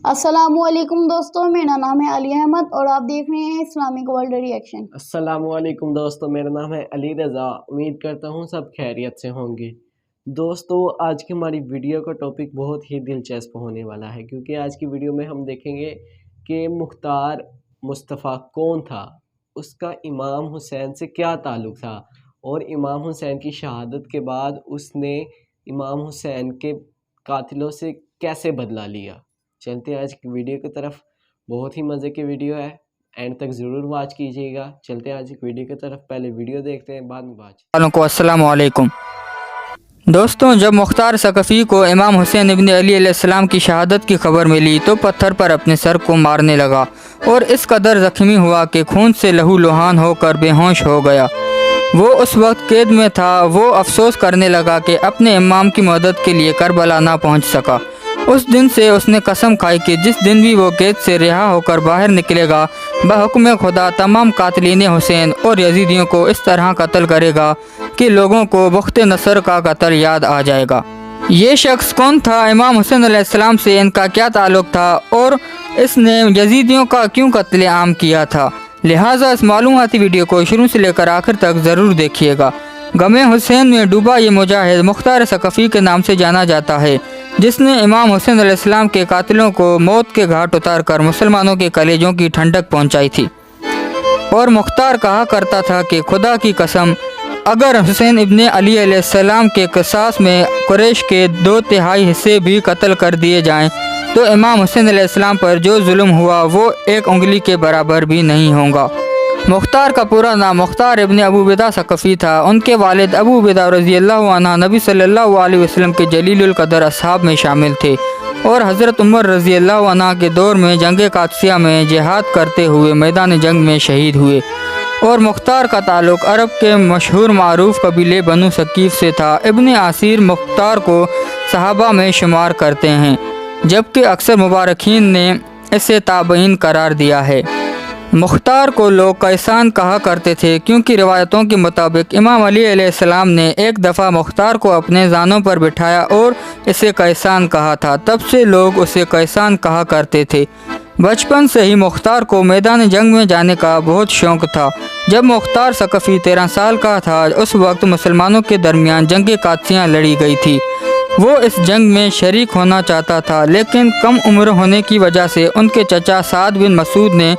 السلام علیکم دوستوں، میرا نام ہے علی احمد اور آپ دیکھ رہے ہیں اسلامک ورلڈ ریئیکشن۔ السلام علیکم دوستوں، میرا نام ہے علی رضا۔ امید کرتا ہوں سب خیریت سے ہوں گے۔ دوستوں، آج کی ہماری ویڈیو کا ٹاپک بہت ہی دلچسپ ہونے والا ہے، کیونکہ آج کی ویڈیو میں ہم دیکھیں گے کہ مختار مصطفیٰ کون تھا، اس کا امام حسین سے کیا تعلق تھا، اور امام حسین کی شہادت کے بعد اس نے امام حسین کے قاتلوں سے کیسے بدلہ لیا۔ چلتے ہیں آج کی ویڈیو کی طرف، بہت ہی مزے کی ویڈیو ہے، اینڈ تک ضرور واچ کیجیے گا۔ چلتے ہیں آج کی ویڈیو کی طرف، پہلے ویڈیو دیکھتے ہیں بعد میں واچ۔ السلام علیکم دوستوں، جب مختار ثقفی کو امام حسین ابن علی علیہ السلام کی شہادت کی خبر ملی تو پتھر پر اپنے سر کو مارنے لگا اور اس قدر زخمی ہوا کہ خون سے لہو لہان ہو کر بے ہوش ہو گیا۔ وہ اس وقت قید میں تھا۔ وہ افسوس کرنے لگا کہ اپنے امام کی مدد کے لیے کربلا نہ پہنچ سکا۔ اس دن سے اس نے قسم کھائی کہ جس دن بھی وہ قید سے رہا ہو کر باہر نکلے گا، بحکم خدا تمام قاتلین حسین اور یزیدیوں کو اس طرح قتل کرے گا کہ لوگوں کو بخت نصر کا قتل یاد آ جائے گا۔ یہ شخص کون تھا، امام حسین علیہ السلام سے ان کا کیا تعلق تھا، اور اس نے یزیدیوں کا کیوں قتل عام کیا تھا، لہٰذا اس معلوماتی ویڈیو کو شروع سے لے کر آخر تک ضرور دیکھیے گا۔ غم حسین میں ڈوبا یہ مجاہد مختار ثقفی کے نام سے جانا جاتا ہے، جس نے امام حسین علیہ السلام کے قاتلوں کو موت کے گھاٹ اتار کر مسلمانوں کے کلیجوں کی ٹھنڈک پہنچائی تھی۔ اور مختار کہا کرتا تھا کہ خدا کی قسم، اگر حسین ابن علی علیہ السلام کے قصاص میں قریش کے 2/3 حصے بھی قتل کر دیے جائیں تو امام حسین علیہ السلام پر جو ظلم ہوا وہ 1 انگلی کے برابر بھی نہیں ہوگا۔ مختار کا پورا نام مختار ابن ابو عبیدہ ثقفی تھا۔ ان کے والد ابو عبیدہ رضی اللہ عنہ نبی صلی اللہ علیہ وسلم کے جلیل القدر اصحاب میں شامل تھے، اور حضرت عمر رضی اللہ عنہ کے دور میں جنگ قادسیہ میں جہاد کرتے ہوئے میدان جنگ میں شہید ہوئے۔ اور مختار کا تعلق عرب کے مشہور معروف قبیلے بنو ثقیف سے تھا۔ ابن عاصیر مختار کو صحابہ میں شمار کرتے ہیں، جبکہ اکثر مبارکین نے اسے تابعین قرار دیا ہے۔ مختار کو لوگ کیسان کہا کرتے تھے، کیونکہ روایتوں کے مطابق امام علی علیہ السلام نے ایک دفعہ مختار کو اپنے زانوں پر بٹھایا اور اسے کیسان کہا تھا، تب سے لوگ اسے کیسان کہا کرتے تھے۔ بچپن سے ہی مختار کو میدان جنگ میں جانے کا بہت شوق تھا۔ جب مختار ثقفی 13 سال کا تھا، اس وقت مسلمانوں کے درمیان جنگ قادسیہ لڑی گئی تھی۔ وہ اس جنگ میں شریک ہونا چاہتا تھا، لیکن کم عمر ہونے کی وجہ سے ان کے چچا سعد بن مسعود نے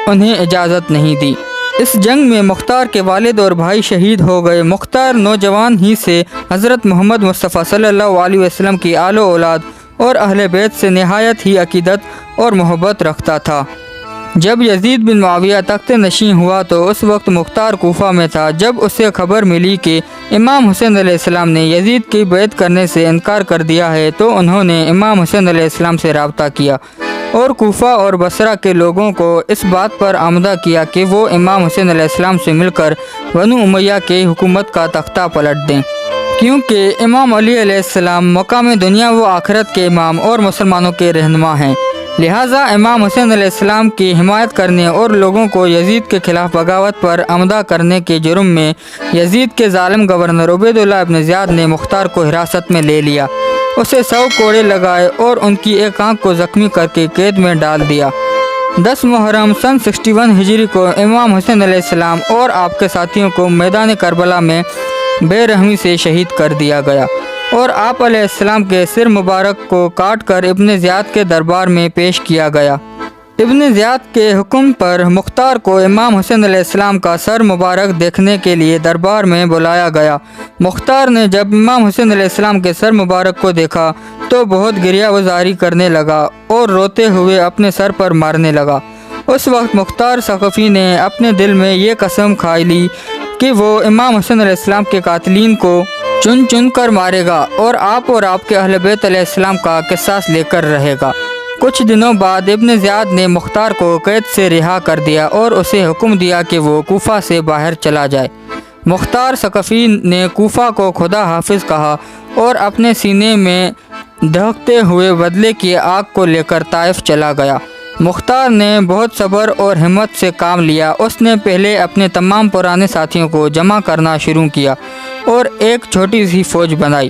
انہیں اجازت نہیں دی۔ اس جنگ میں مختار کے والد اور بھائی شہید ہو گئے۔ مختار نوجوان ہی سے حضرت محمد مصطفیٰ صلی اللہ علیہ وسلم کی آل و اولاد اور اہل بیت سے نہایت ہی عقیدت اور محبت رکھتا تھا۔ جب یزید بن معاویہ تخت نشین ہوا تو اس وقت مختار کوفہ میں تھا۔ جب اسے خبر ملی کہ امام حسین علیہ السلام نے یزید کی بیعت کرنے سے انکار کر دیا ہے تو انہوں نے امام حسین علیہ السلام سے رابطہ کیا اور کوفہ اور بصرہ کے لوگوں کو اس بات پر آمادہ کیا کہ وہ امام حسین علیہ السلام سے مل کر بنو امیہ کے حکومت کا تختہ پلٹ دیں، کیونکہ امام علی علیہ السلام مقام دنیا و آخرت کے امام اور مسلمانوں کے رہنما ہیں۔ لہٰذا امام حسین علیہ السلام کی حمایت کرنے اور لوگوں کو یزید کے خلاف بغاوت پر آمادہ کرنے کے جرم میں یزید کے ظالم گورنر عبید اللہ ابن زیاد نے مختار کو حراست میں لے لیا، اسے 100 کوڑے لگائے اور ان کی ایک آنکھ کو زخمی کر کے قید میں ڈال دیا۔ 10 محرم سن 61 ہجری کو امام حسین علیہ السلام اور آپ کے ساتھیوں کو میدان کربلا میں بے رحمی سے شہید کر دیا گیا، اور آپ علیہ السلام کے سر مبارک کو کاٹ کر ابن زیاد کے دربار میں پیش کیا گیا۔ ابن زیاد کے حکم پر مختار کو امام حسین علیہ السلام کا سر مبارک دیکھنے کے لیے دربار میں بلایا گیا۔ مختار نے جب امام حسین علیہ السلام کے سر مبارک کو دیکھا تو بہت گریہ وزاری کرنے لگا اور روتے ہوئے اپنے سر پر مارنے لگا۔ اس وقت مختار ثقفی نے اپنے دل میں یہ قسم کھا لی کہ وہ امام حسین علیہ السلام کے قاتلین کو چن چن کر مارے گا اور آپ کے اہل بیت علیہ السلام کا قصاص لے کر رہے گا۔ کچھ دنوں بعد ابن زیاد نے مختار کو قید سے رہا کر دیا اور اسے حکم دیا کہ وہ کوفہ سے باہر چلا جائے۔ مختار ثقفی نے کوفہ کو خدا حافظ کہا اور اپنے سینے میں دہکتے ہوئے بدلے کی آگ کو لے کر طائف چلا گیا۔ مختار نے بہت صبر اور ہمت سے کام لیا۔ اس نے پہلے اپنے تمام پرانے ساتھیوں کو جمع کرنا شروع کیا اور ایک چھوٹی سی فوج بنائی۔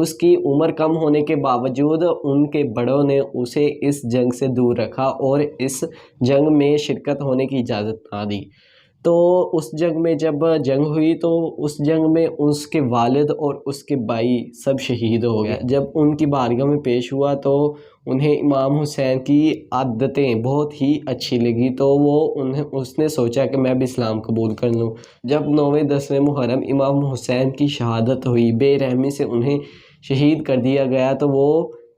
اس کی عمر کم ہونے کے باوجود ان کے بڑوں نے اسے اس جنگ سے دور رکھا اور اس جنگ میں شرکت ہونے کی اجازت نہ دی۔ تو اس جنگ میں جب جنگ ہوئی تو اس جنگ میں اس کے والد اور اس کے بھائی سب شہید ہو گئے۔ جب ان کی بارگاہ میں پیش ہوا تو انہیں امام حسین کی عادتیں بہت ہی اچھی لگی، تو اس نے سوچا کہ میں بھی اسلام قبول کر لوں۔ جب 9ویں 10ویں محرم امام حسین کی شہادت ہوئی، بے رحمی سے انہیں شہید کر دیا گیا، تو وہ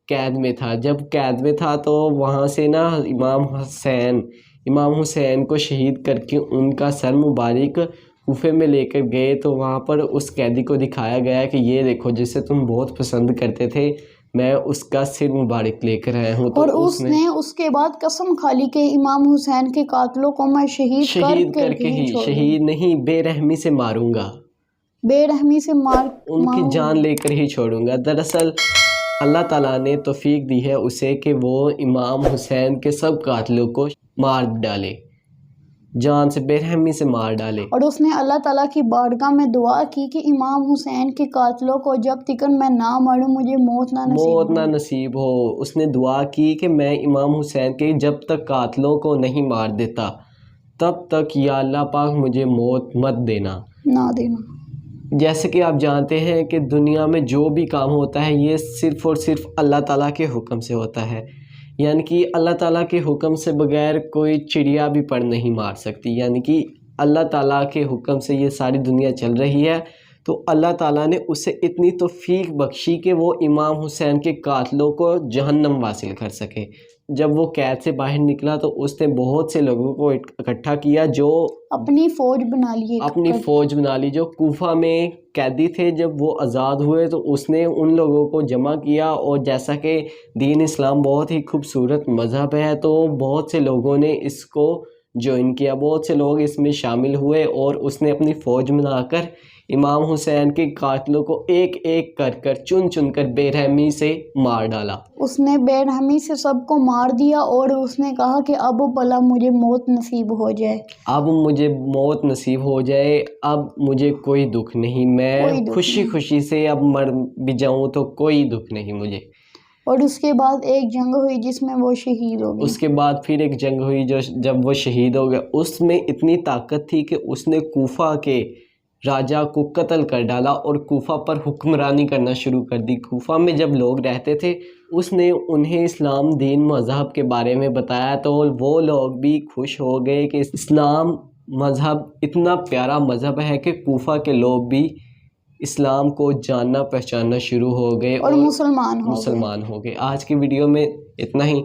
قید میں تھا۔ جب قید میں تھا تو وہاں سے نا امام حسین کو شہید کر کے ان کا سر مبارک کوفے میں لے کر گئے، تو وہاں پر اس قیدی کو دکھایا گیا کہ یہ دیکھو جسے تم بہت پسند کرتے تھے، میں اس کا سر مبارک لے کر آیا ہوں۔ اور اس نے اس کے بعد قسم کھا لی کہ امام حسین کے قاتلوں کو میں شہید کر کے ہی چھوڑوں گا، شہید نہیں، بے رحمی سے ماروں گا، بے رحمی سے ان کی جان لے کر ہی چھوڑوں گا۔ دراصل اللہ تعالیٰ نے توفیق دی ہے اسے کہ وہ امام حسین کے سب قاتلوں کو مار ڈالے، جان سے بے رحمی سے مار ڈالے۔ اور اس نے اللہ تعالیٰ کی بارگاہ میں دعا کی کہ امام حسین کے قاتلوں کو جب تک میں نہ مروں مجھے موت نہ نصیب ہو۔ اس نے دعا کی کہ میں امام حسین کے جب تک قاتلوں کو نہیں مار دیتا تب تک یا اللہ پاک مجھے موت مت دینا، نہ دینا۔ جیسے کہ آپ جانتے ہیں کہ دنیا میں جو بھی کام ہوتا ہے یہ صرف اور صرف اللہ تعالیٰ کے حکم سے ہوتا ہے، یعنی کہ اللہ تعالیٰ کے حکم سے بغیر کوئی چڑیا بھی پر نہیں مار سکتی، یعنی کہ اللہ تعالیٰ کے حکم سے یہ ساری دنیا چل رہی ہے۔ تو اللہ تعالیٰ نے اسے اتنی توفیق بخشی کہ وہ امام حسین کے قاتلوں کو جہنم واصل کر سکے۔ جب وہ قید سے باہر نکلا تو اس نے بہت سے لوگوں کو اکٹھا کیا جو اپنی فوج بنا لی، جو کوفہ میں قیدی تھے۔ جب وہ آزاد ہوئے تو اس نے ان لوگوں کو جمع کیا، اور جیسا کہ دین اسلام بہت ہی خوبصورت مذہب ہے تو بہت سے لوگوں نے اس کو جوائن کیا، بہت سے لوگ اس میں شامل ہوئے، اور اس نے اپنی فوج بنا کر امام حسین کے قاتلوں کو ایک ایک کر چن کر بے رحمی سے مار ڈالا۔ اس نے بے رحمی سے سب کو مار دیا، اور اس نے کہا کہ اب بھلا مجھے موت نصیب ہو جائے، اب مجھے موت نصیب ہو جائے، اب مجھے کوئی دکھ نہیں، میں خوشی سے اب مر بھی جاؤں تو کوئی دکھ نہیں مجھے۔ اور اس کے بعد ایک جنگ ہوئی جس میں وہ شہید ہو گئے۔ اس کے بعد پھر ایک جنگ ہوئی جب وہ شہید ہو گئے۔ اس میں اتنی طاقت تھی کہ اس نے کوفہ کے راجہ کو قتل کر ڈالا اور کوفہ پر حکمرانی کرنا شروع کر دی۔ کوفہ میں جب لوگ رہتے تھے اس نے انہیں اسلام دین مذہب کے بارے میں بتایا، تو وہ لوگ بھی خوش ہو گئے کہ اسلام مذہب اتنا پیارا مذہب ہے کہ کوفہ کے لوگ بھی اسلام کو جاننا پہچاننا شروع ہو گئے اور مسلمان ہو گئے۔ آج کی ویڈیو میں اتنا ہی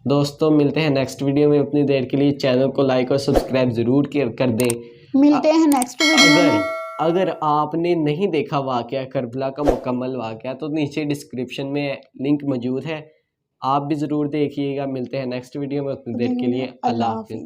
دوستوں، ملتے ہیں نیکسٹ ویڈیو میں۔ اتنی دیر کے لیے چینل کو لائک اور سبسکرائب ضرور کر دیں۔ ملتے ہیں نیکسٹ ویڈیو میں۔ اگر آپ نے نہیں دیکھا واقعہ کربلا کا مکمل واقعہ تو نیچے ڈسکرپشن میں لنک موجود ہے، آپ بھی ضرور دیکھیے گا۔ ملتے ہیں نیکسٹ ویڈیو میں، اتنی دیر کے لیے اللہ حافظ۔